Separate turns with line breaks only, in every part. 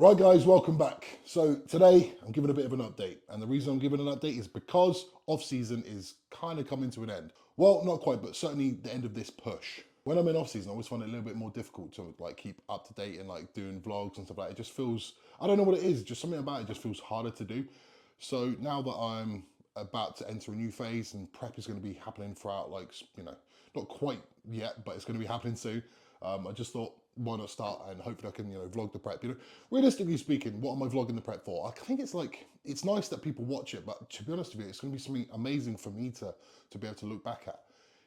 Right guys, welcome back. So today I'm giving a bit of an update, and the reason I'm giving an update is because off season is kind of coming to an end. Well, not quite, but certainly the end of this push. When I'm in off season, I always find it a little bit more difficult to like keep up to date and like doing vlogs and stuff like that. It just feels, I don't know what it is, just something about it just feels harder to do. So now that I'm about to enter a new phase and prep is going to be happening throughout, like, not quite yet, but it's going to be happening soon. I just thought, why not start, and hopefully I can, vlog the prep. Realistically speaking, what am I vlogging the prep for? I think it's like, it's nice that people watch it, but to be honest with you, it's going to be something amazing for me to be able to look back at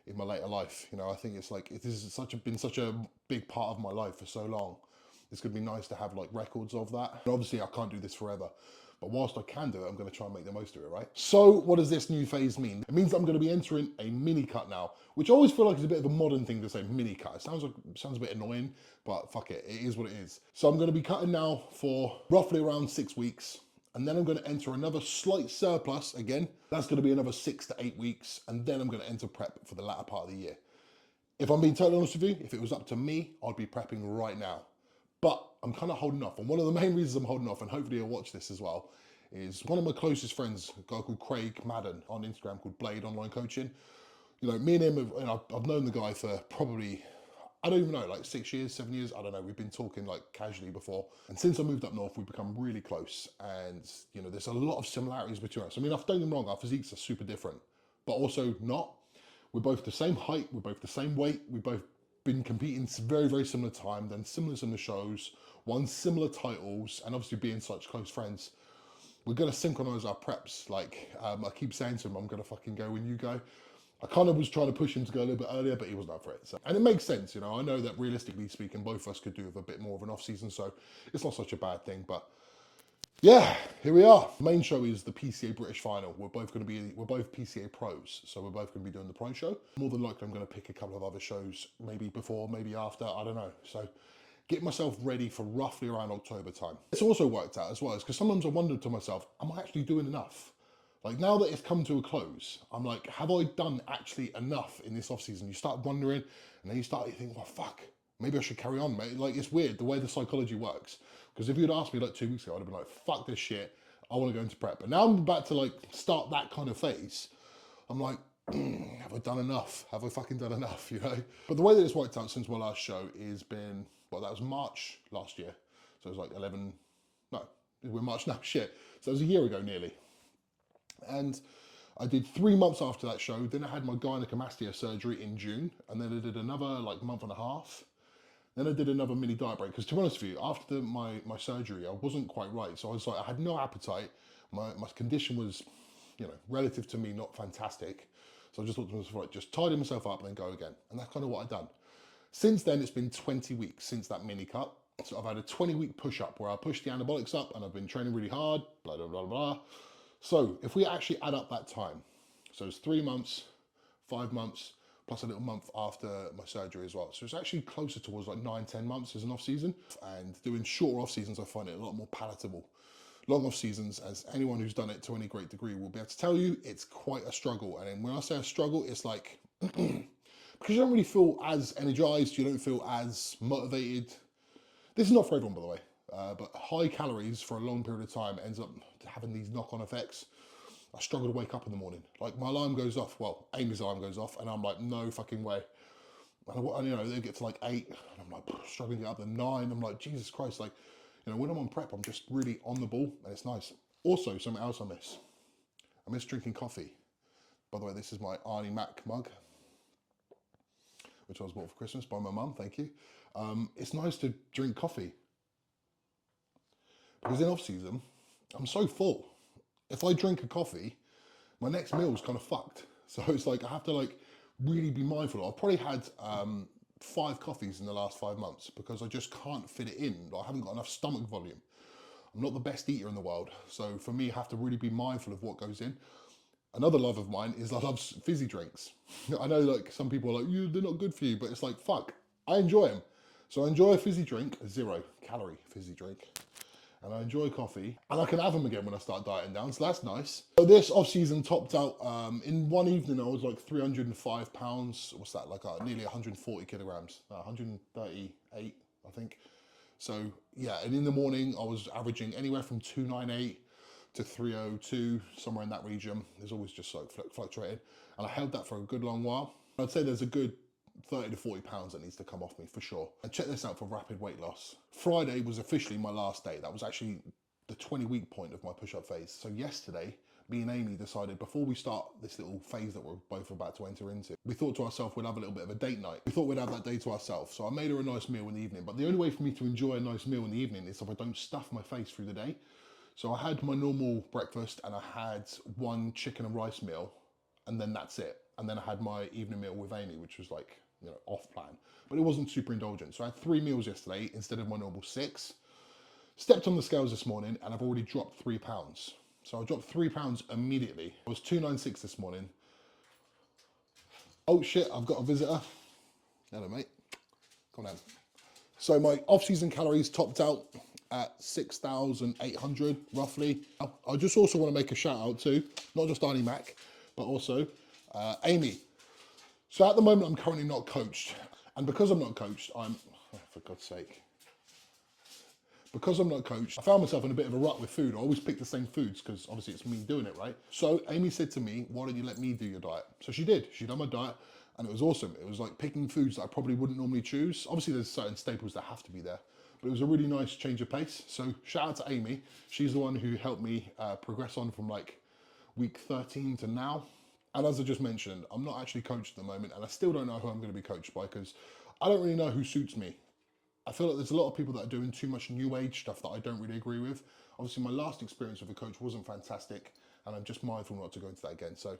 in my later life. I think it's like, it is been such a big part of my life for so long. It's going to be nice to have like records of that. And obviously I can't do this forever, but whilst I can do it, I'm going to try and make the most of it, right? So what does this new phase mean? It means I'm going to be entering a mini cut now, which I always feel like is a bit of a modern thing to say, mini cut. It sounds a bit annoying, but fuck it, it is what it is. So I'm going to be cutting now for roughly around 6 weeks. And then I'm going to enter another slight surplus again. That's going to be another 6 to 8 weeks. And then I'm going to enter prep for the latter part of the year. If I'm being totally honest with you, if it was up to me, I'd be prepping right now. But I'm kind of holding off. And one of the main reasons I'm holding off, and hopefully you'll watch this as well, is one of my closest friends, a guy called Craig Madden on Instagram called Blade Online Coaching. Me and him, I've known the guy for probably, I don't even know, like 6 years, 7 years, I don't know. We've been talking like casually before. And since I moved up north, we've become really close. And, there's a lot of similarities between us. I mean, don't get me wrong, our physiques are super different, but also not. We're both the same height, we're both the same weight, we've both been competing very, very similar time, done similar shows, won similar titles, and obviously being such close friends, we're gonna synchronize our preps. I keep saying to him, I'm gonna fucking go when you go. I kind of was trying to push him to go a little bit earlier, but he wasn't up for it. So, and it makes sense, I know that realistically speaking, both of us could do with a bit more of an off season, so it's not such a bad thing. But yeah, here we are. The main show is the PCA British Final. We're both PCA pros, so we're both going to be doing the pro show. More than likely, I'm going to pick a couple of other shows, maybe before, maybe after, I don't know. So get myself ready for roughly around October time. It's also worked out as well, because sometimes I wondered to myself, am I actually doing enough? Like now that it's come to a close, I'm like, have I done actually enough in this off season? You start wondering, and then you think, well, fuck, maybe I should carry on, mate. Like it's weird the way the psychology works. Because if you'd asked me like 2 weeks ago, I'd have been like, fuck this shit. I want to go into prep. But now I'm about to like start that kind of phase. I'm like, have I done enough? Have I fucking done enough, But the way that it's worked out since my last show is been, well, that was March last year. So it was like 11, no, we're March now, shit. So it was a year ago nearly. And I did 3 months after that show. Then I had my gynecomastia surgery in June. And then I did another like month and a half. Then I did another mini diet break. Because to be honest with you, after my surgery, I wasn't quite right. So I was like, I had no appetite. My condition was, relative to me, not fantastic. So I just thought to myself, right, just tidy myself up and then go again. And that's kind of what I've done. Since then, it's been 20 weeks since that mini cut. So I've had a 20-week push-up where I pushed the anabolics up and I've been training really hard, blah, blah, blah, blah. So if we actually add up that time, so it's 3 months, 5 months, plus a little month after my surgery as well. So it's actually closer towards like 9, 10 months as an off season. And doing shorter off seasons, I find it a lot more palatable. Long off seasons, as anyone who's done it to any great degree will be able to tell you, it's quite a struggle. And when I say a struggle, it's like, because you don't really feel as energized, you don't feel as motivated. This is not for everyone, by the way. But high calories for a long period of time ends up having these knock-on effects. I struggle to wake up in the morning. Like my alarm goes off, well, Amy's alarm goes off, and I'm like, no fucking way. And they get to like 8, and I'm like struggling to get up to 9. I'm like, Jesus Christ, like, when I'm on prep, I'm just really on the ball, and it's nice. Also, something else I miss. I miss drinking coffee. By the way, this is my Arnie Mac mug, which I was bought for Christmas by my mum, thank you. It's nice to drink coffee. Because in off season, I'm so full. If I drink a coffee, my next meal's kind of fucked. So it's like I have to like really be mindful. I've probably had 5 coffees in the last 5 months because I just can't fit it in. I haven't got enough stomach volume. I'm not the best eater in the world. So for me, I have to really be mindful of what goes in. Another love of mine is I love fizzy drinks. I know like some people are like, they're not good for you, but it's like, fuck, I enjoy them. So I enjoy a fizzy drink, a 0-calorie fizzy drink. And I enjoy coffee, and I can have them again when I start dieting down, so that's nice. So this off-season topped out, in one evening I was like 305 pounds, what's that, like nearly 140 kilograms, 138, I think. So yeah, and in the morning I was averaging anywhere from 298 to 302, somewhere in that region. There's always just like fluctuated. And I held that for a good long while. I'd say there's a good 30 to 40 pounds that needs to come off me for sure. And check this out for rapid weight loss. Friday was officially my last day. That was actually the 20-week point of my push-up phase. So yesterday, me and Amy decided before we start this little phase that we're both about to enter into, we thought to ourselves we'd have a little bit of a date night. We thought we'd have that day to ourselves. So I made her a nice meal in the evening. But the only way for me to enjoy a nice meal in the evening is if I don't stuff my face through the day. So I had my normal breakfast and I had one chicken and rice meal, and then that's it. And then I had my evening meal with Amy, which was like, you know, off plan, but it wasn't super indulgent. So I had 3 meals yesterday instead of my normal 6. Stepped on the scales this morning and I've already dropped 3 pounds. So I dropped 3 pounds immediately. I was 296 this morning. Oh shit, I've got a visitor. Hello, mate. Come down. So my off-season calories topped out at 6,800 roughly. I just also want to make a shout out to not just Arnie Mac, but also Amy. So at the moment, I'm currently not coached. And because I'm not coached, oh, for God's sake. Because I'm not coached, I found myself in a bit of a rut with food. I always pick the same foods because obviously it's me doing it, right? So Amy said to me, why don't you let me do your diet? So she did. She done my diet and it was awesome. It was like picking foods that I probably wouldn't normally choose. Obviously there's certain staples that have to be there, but it was a really nice change of pace. So shout out to Amy. She's the one who helped me progress on from like week 13 to now. And as I just mentioned, I'm not actually coached at the moment and I still don't know who I'm going to be coached by because I don't really know who suits me. I feel like there's a lot of people that are doing too much new age stuff that I don't really agree with. Obviously, my last experience with a coach wasn't fantastic, and I'm just mindful not to go into that again. So,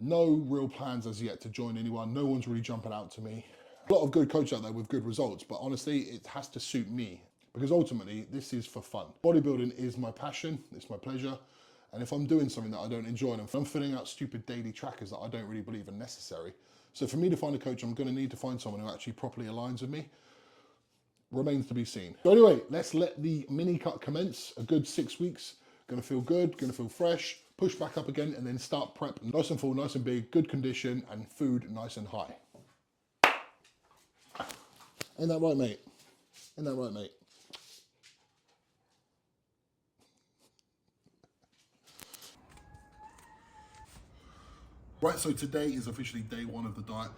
no real plans as yet to join anyone. No one's really jumping out to me. A lot of good coaches out there with good results, but honestly, it has to suit me because ultimately, this is for fun. Bodybuilding is my passion, it's my pleasure. And if I'm doing something that I don't enjoy, and if I'm filling out stupid daily trackers that I don't really believe are necessary, so for me to find a coach, I'm going to need to find someone who actually properly aligns with me. Remains to be seen. So anyway, let's let the mini cut commence. A good 6 weeks. Gonna feel good, gonna feel fresh, push back up again, and then start prep nice and full, nice and big, good condition, and food nice and high. Ain't that right, mate? Ain't that right, mate? Right, so today is officially day 1 of the diet.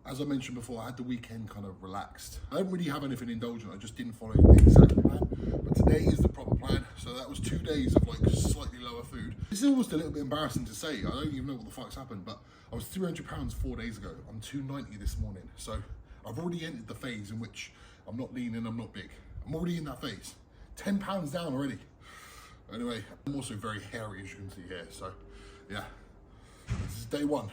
As I mentioned before, I had the weekend kind of relaxed. I don't really have anything indulgent, I just didn't follow the exact plan. But today is the proper plan. So that was 2 days of like slightly lower food. This is almost a little bit embarrassing to say. I don't even know what the fuck's happened, but I was 300 pounds 4 days ago. I'm 290 this morning. So I've already entered the phase in which I'm not lean and I'm not big. I'm already in that phase. 10 pounds down already. Anyway, I'm also very hairy as you can see here. So yeah, this is day 1.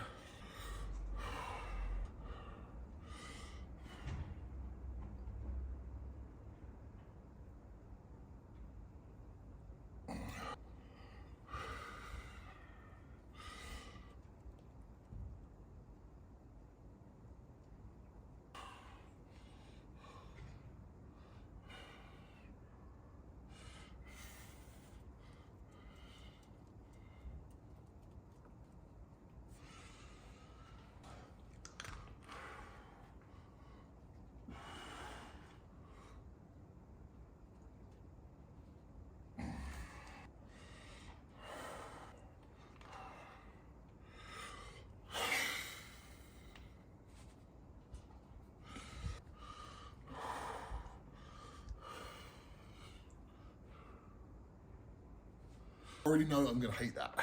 I already know I'm gonna hate that.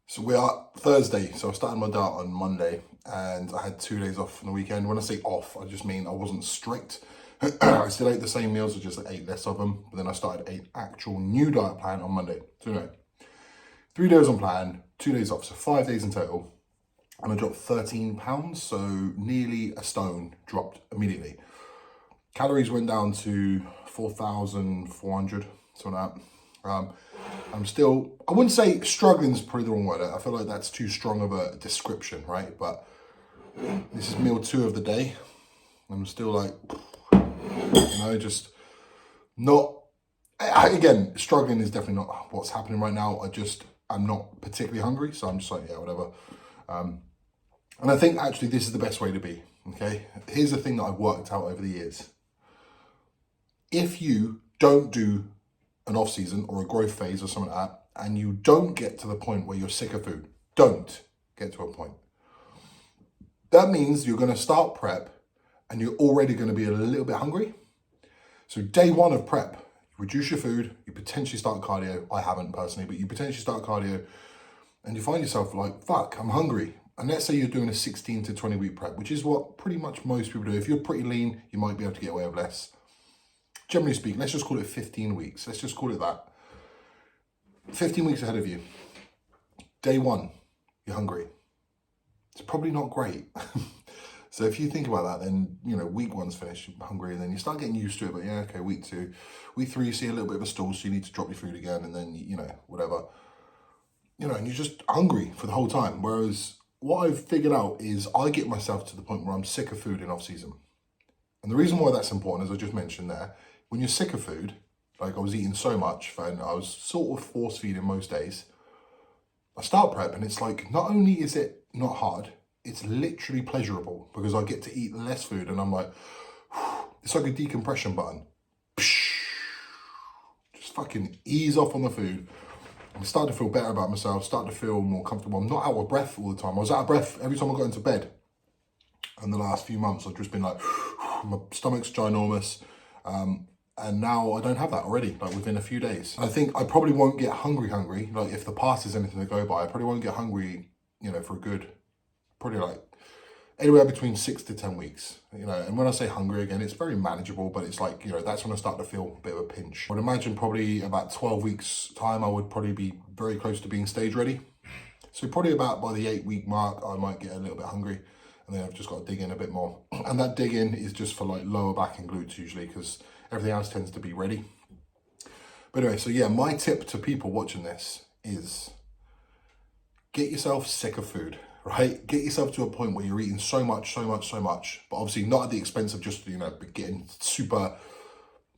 So we are Thursday, so I started my diet on Monday and I had 2 days off on the weekend. When I say off, I just mean I wasn't strict. I still ate the same meals, I just ate less of them. But then I started an actual new diet plan on Monday. So anyway, 3 days on plan, 2 days off, so 5 days in total. And I dropped 13 pounds, so nearly a stone dropped immediately. Calories went down to 4,400, something like that. I'm still, I wouldn't say struggling is probably the wrong word. I feel like that's too strong of a description, right? But this is meal 2 of the day. I'm still like, you know, just not, again, struggling is definitely not what's happening right now. I'm not particularly hungry. So I'm just like, yeah, whatever. And I think actually this is the best way to be, okay? Here's the thing that I've worked out over the years. If you don't do an off season or a growth phase or something like that, and you don't get to the point where you're sick of food, don't get to a point. That means you're going to start prep and you're already going to be a little bit hungry. So day one of prep, you reduce your food, you potentially start cardio. I haven't personally, but you potentially start cardio and you find yourself like, fuck, I'm hungry. And let's say you're doing a 16 to 20 week prep, which is what pretty much most people do. If you're pretty lean, you might be able to get away with less. Generally speaking, let's just call it 15 weeks. Let's just call it that. 15 weeks ahead of you. Day one, you're hungry. It's probably not great. So if you think about that, then, you know, week one's finished, you're hungry, and then you start getting used to it. But yeah, okay, week two. Week three, you see a little bit of a stall, so you need to drop your food again, and then, you know, whatever. You know, and you're just hungry for the whole time. Whereas what I've figured out is I get myself to the point where I'm sick of food in off season. And the reason why that's important, as I just mentioned there, when you're sick of food, like I was eating so much and I was sort of force feeding most days, I start prep and it's like, not only is it not hard, it's literally pleasurable because I get to eat less food and I'm like, it's like a decompression button. Just fucking ease off on the food. I'm starting to feel better about myself, starting to feel more comfortable. I'm not out of breath all the time. I was out of breath every time I got into bed. And the last few months, I've just been like, my stomach's ginormous. And now I don't have that already, like within a few days. I think I probably won't get hungry. Like if the past is anything to go by, I probably won't get hungry, you know, for a good, probably like anywhere between 6 to 10 weeks, you know. And when I say hungry again, it's very manageable, but it's like, you know, that's when I start to feel a bit of a pinch. I would imagine probably about 12 weeks time, I would probably be very close to being stage ready. So probably about by the 8-week mark, I might get a little bit hungry. And then I've just got to dig in a bit more. And that dig in is just for like lower back and glutes usually, because everything else tends to be ready. But anyway, so yeah, my tip to people watching this is get yourself sick of food, right? Get yourself to a point where you're eating so much, but obviously not at the expense of just, you know, getting super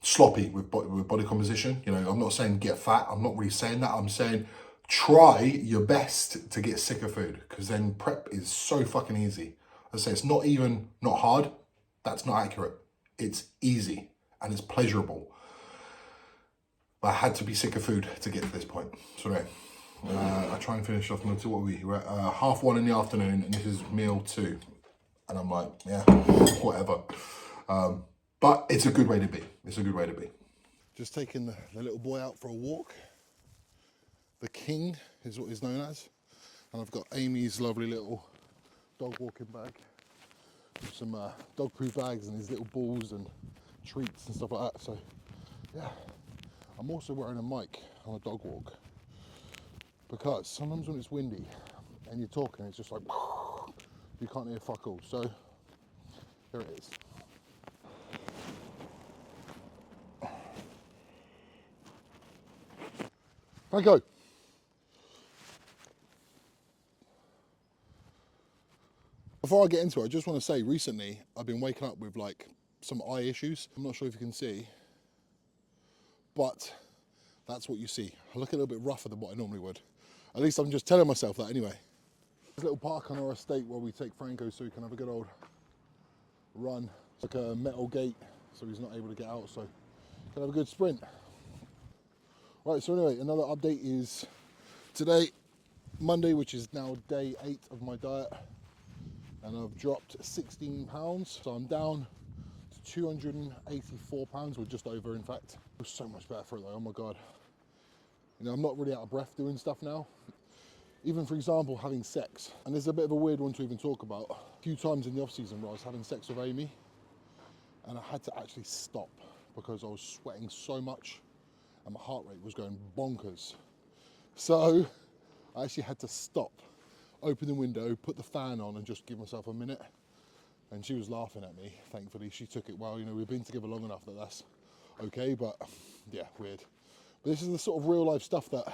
sloppy with body composition. You know, I'm not saying get fat. I'm not really saying that. I'm saying try your best to get sick of food, because then prep is so fucking easy. As I say, it's not hard. That's not accurate. It's easy and it's pleasurable. But I had to be sick of food to get to this point. So anyway, I try and finish off meal two. What are we? We're at 1:30 in the afternoon, and this is meal 2. And I'm like, yeah, whatever. But it's a good way to be. It's a good way to be. Just taking the little boy out for a walk. The King is what he's known as. And I've got Amy's lovely little dog walking bag. With some dog poo bags and these little balls and treats and stuff like that. So, yeah. I'm also wearing a mic on a dog walk, because sometimes when it's windy and you're talking, it's just like, you can't hear fuck all. So, here it is. Franco. Before I get into it, I just want to say recently I've been waking up with like some eye issues. I'm not sure if you can see, but that's what you see. I look a little bit rougher than what I normally would. At least I'm just telling myself that anyway. There's a little park on our estate where we take Franco so he can have a good old run. It's like a metal gate, so he's not able to get out, so he can have a good sprint. Right, so anyway, another update is today, Monday, which is now day 8 of my diet, and I've dropped 16 pounds, so I'm down to 284 pounds, or just over in fact. It was so much better for it though, oh my God. You know, I'm not really out of breath doing stuff now. Even for example, having sex. And this is a bit of a weird one to even talk about. A few times in the off season where I was having sex with Amy, and I had to actually stop because I was sweating so much and my heart rate was going bonkers. So I actually had to stop, open the window, put the fan on and just give myself a minute. And she was laughing at me, thankfully. She took it well, you know, we've been together long enough that that's okay, but yeah, weird. But this is the sort of real life stuff that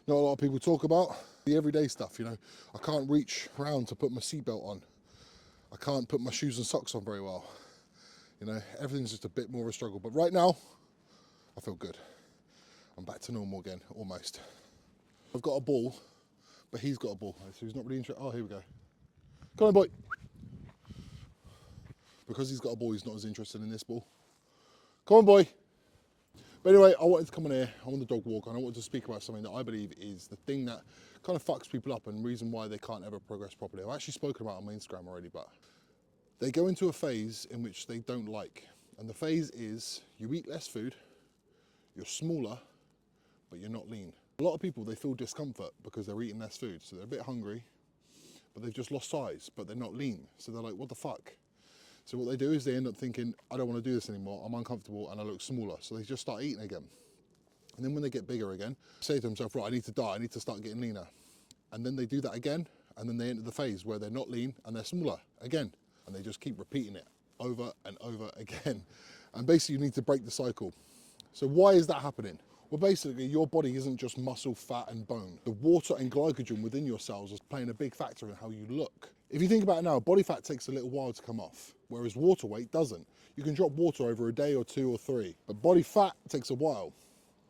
not a lot of people talk about. The everyday stuff, you know. I can't reach around to put my seatbelt on. I can't put my shoes and socks on very well. You know, everything's just a bit more of a struggle. But right now, I feel good. I'm back to normal again, almost. I've got a ball, but he's got a ball, so he's not really interested. Oh, here we go. Come on, boy. Because he's got a ball, he's not as interested in this ball. Come on, boy. But anyway, I wanted to come on here, I'm on the dog walk, and I wanted to speak about something that I believe is the thing that kind of fucks people up and reason why they can't ever progress properly. I've actually spoken about it on my Instagram already, but they go into a phase in which they don't like. And the phase is you eat less food, you're smaller, but you're not lean. A lot of people, they feel discomfort because they're eating less food. So they're a bit hungry, but they've just lost size, but they're not lean. So they're like, what the fuck? So what they do is they end up thinking, I don't want to do this anymore, I'm uncomfortable and I look smaller. So they just start eating again. And then when they get bigger again, say to themselves, right, I need to diet, I need to start getting leaner. And then they do that again, and then they enter the phase where they're not lean and they're smaller again. And they just keep repeating it over and over again. And basically you need to break the cycle. So why is that happening? Well, basically your body isn't just muscle, fat and bone. The water and glycogen within your cells is playing a big factor in how you look. If you think about it now, body fat takes a little while to come off, whereas water weight doesn't. You can drop water over a day or 2 or 3, but body fat takes a while.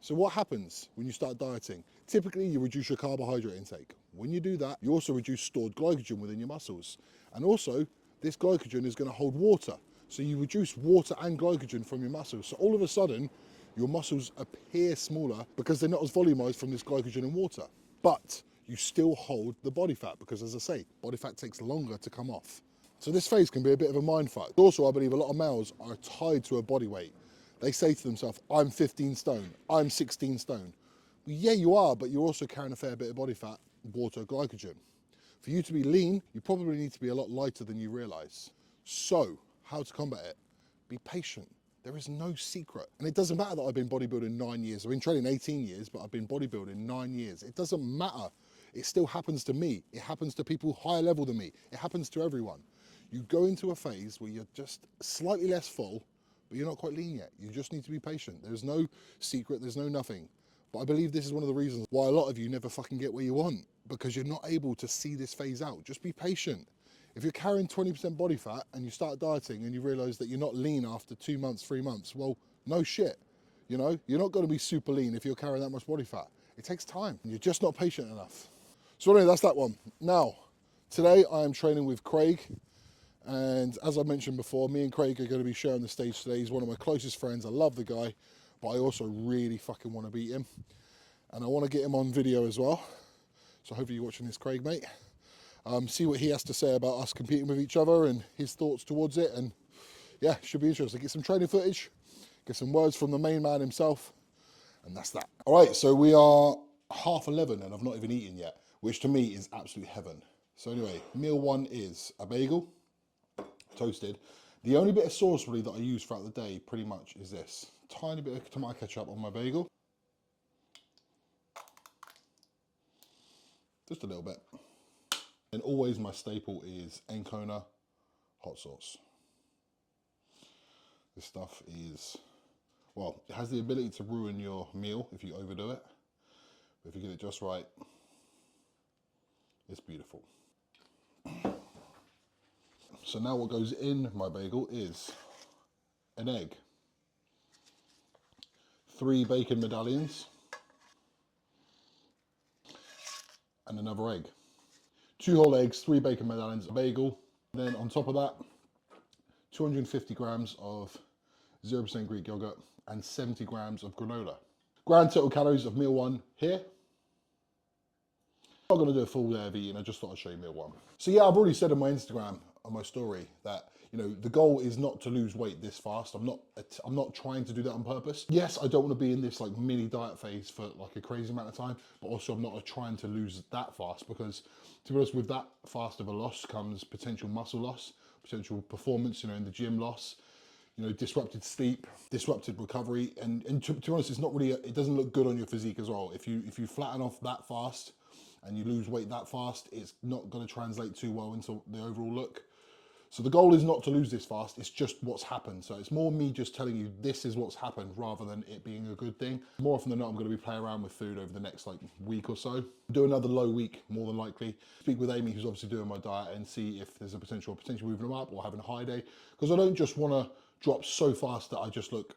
So what happens when you start dieting? Typically you reduce your carbohydrate intake. When you do that, you also reduce stored glycogen within your muscles. And also, this glycogen is going to hold water. So you reduce water and glycogen from your muscles. So all of a sudden, your muscles appear smaller because they're not as volumized from this glycogen and water. But you still hold the body fat because, as I say, body fat takes longer to come off. So this phase can be a bit of a mindfuck. Also, I believe a lot of males are tied to a body weight. They say to themselves, I'm 15 stone, I'm 16 stone. Well, yeah, you are, but you're also carrying a fair bit of body fat, water, glycogen. For you to be lean, you probably need to be a lot lighter than you realize. So, how to combat it? Be patient. There is no secret. And it doesn't matter that I've been bodybuilding 9 years. I've been training 18 years, but I've been bodybuilding 9 years. It doesn't matter. It still happens to me. It happens to people higher level than me. It happens to everyone. You go into a phase where you're just slightly less full, but you're not quite lean yet. You just need to be patient. There's no secret, there's no nothing. But I believe this is one of the reasons why a lot of you never fucking get where you want, because you're not able to see this phase out. Just be patient. If you're carrying 20% body fat and you start dieting and you realize that you're not lean after 2 months, 3 months, well, no shit. You know, you're not gonna be super lean if you're carrying that much body fat. It takes time. You're just not patient enough. So anyway, that's that one. Now, today I am training with Craig. And as I mentioned before, me and Craig are going to be sharing the stage today. He's one of my closest friends. I love the guy, but I also really fucking want to beat him. And I want to get him on video as well. So hopefully you're watching this, Craig, mate. See what he has to say about us competing with each other and his thoughts towards it. And yeah, should be interesting. Get some training footage, get some words from the main man himself. And that's that. All right, so we are 11:30 and I've not even eaten yet, which to me is absolute heaven. So anyway, meal one is a bagel, toasted. The only bit of sauce really that I use throughout the day pretty much is this. Tiny bit of tomato ketchup on my bagel. Just a little bit. And always my staple is Ancona hot sauce. This stuff is, well, it has the ability to ruin your meal if you overdo it. But if you get it just right, it's beautiful. So now what goes in my bagel is an egg, 3 bacon medallions, and another egg. 2 whole eggs, 3 bacon medallions, a bagel. Then on top of that, 250 grams of 0% Greek yogurt and 70 grams of granola. Grand total calories of meal one here. I'm not gonna do a full day of eating, I just thought I'd show you meal one. So yeah, I've already said on my Instagram, on my story, that you know the goal is not to lose weight this fast. I'm not trying to do that on purpose. Yes, I don't want to be in this like mini diet phase for like a crazy amount of time, but also I'm not trying to lose that fast, because to be honest, with that fast of a loss comes potential muscle loss, potential performance, you know, in the gym loss, you know, disrupted sleep, disrupted recovery, and to be honest, it's not really, it doesn't look good on your physique as well. If you flatten off that fast and you lose weight that fast, it's not going to translate too well into the overall look. So the goal is not to lose this fast, it's just what's happened. So it's more me just telling you this is what's happened rather than it being a good thing. More often than not, I'm going to be playing around with food over the next like week or so. Do another low week, more than likely. Speak with Amy, who's obviously doing my diet, and see if there's a potentially moving them up or having a high day. Because I don't just want to drop so fast that I just look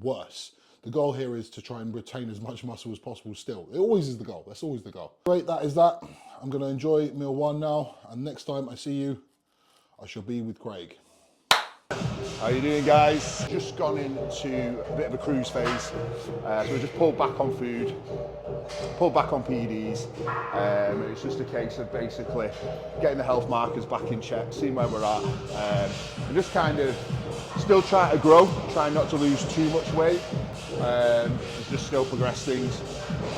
worse. The goal here is to try and retain as much muscle as possible still. It always is the goal, that's always the goal. Great, that is that. I'm gonna enjoy meal one now, and next time I see you, I shall be with Craig.
How you doing, guys? Just gone into a bit of a cruise phase, so we just pulled back on food, pulled back on PEDs. It's just a case of basically getting the health markers back in check, seeing where we're at, and just kind of still trying to grow, trying not to lose too much weight. Just still progress things.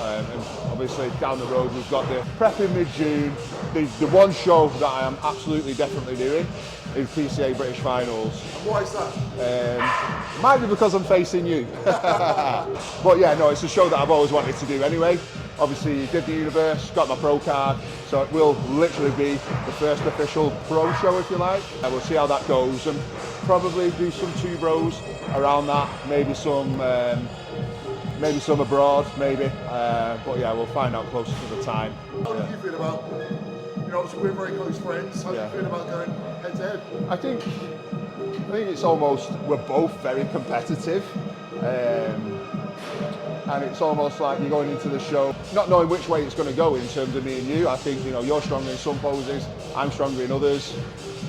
And obviously down the road we've got the prep in mid-June. The one show that I am absolutely definitely doing is PCA British Finals.
Why is that?
Might be because I'm facing you. But yeah, no, it's a show that I've always wanted to do anyway. Obviously did the Universe, got my pro card, so it will literally be the first official pro show, if you like. And we'll see how that goes, and probably do some 2 bros around that, maybe some abroad, maybe. But yeah, we'll find out closer to the time.
How do you feel about, obviously we're very close friends, how do you feel about going head to head?
I think it's almost, we're both very competitive. And it's almost like you're going into the show not knowing which way it's going to go in terms of me and you. I think, you're stronger in some poses, I'm stronger in others.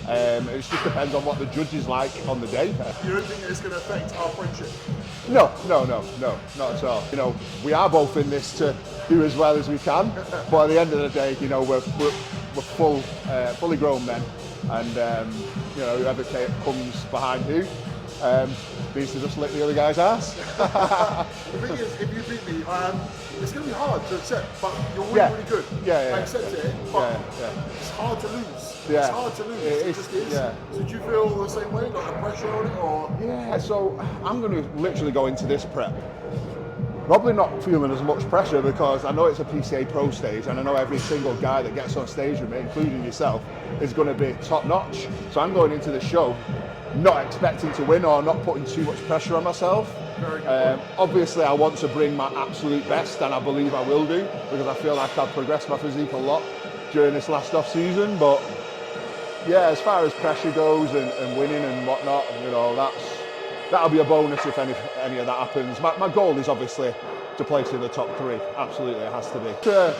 It just depends on what the judges like on the day.
You don't think it's going to affect our friendship?
No, not at all. We are both in this to do as well as we can, but at the end of the day, we're fully grown men, and whoever comes behind who, needs to just lick the other guy's ass.
The thing is, if you beat me, it's going to be hard to accept, but you're really good. I accept it, but it's hard to lose. It's hard to lose. It just is. So do you feel the same way, like the pressure on it, or?
Yeah, so I'm going to literally go into this prep probably not feeling as much pressure, because I know it's a PCA Pro stage, and I know every single guy that gets on stage with me, including yourself, is going to be top notch. So I'm going into the show not expecting to win or not putting too much pressure on myself. Obviously I want to bring my absolute best, and I believe I will do, because I feel like I've progressed my physique a lot during this last off season. But yeah, as far as pressure goes and winning and whatnot, that'll be a bonus if any of that happens. My goal is obviously to place in the top 3. Absolutely, it has to be. It's a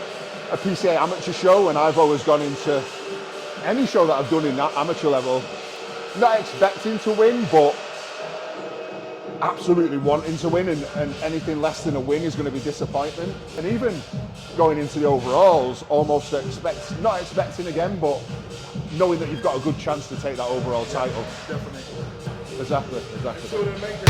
PCA amateur show, and I've always gone into any show that I've done in that amateur level not expecting to win, but absolutely wanting to win, and anything less than a win is going to be disappointment. And even going into the overalls, almost not expecting again, but knowing that you've got a good chance to take that overall title.
Definitely.
Exactly.
So to make this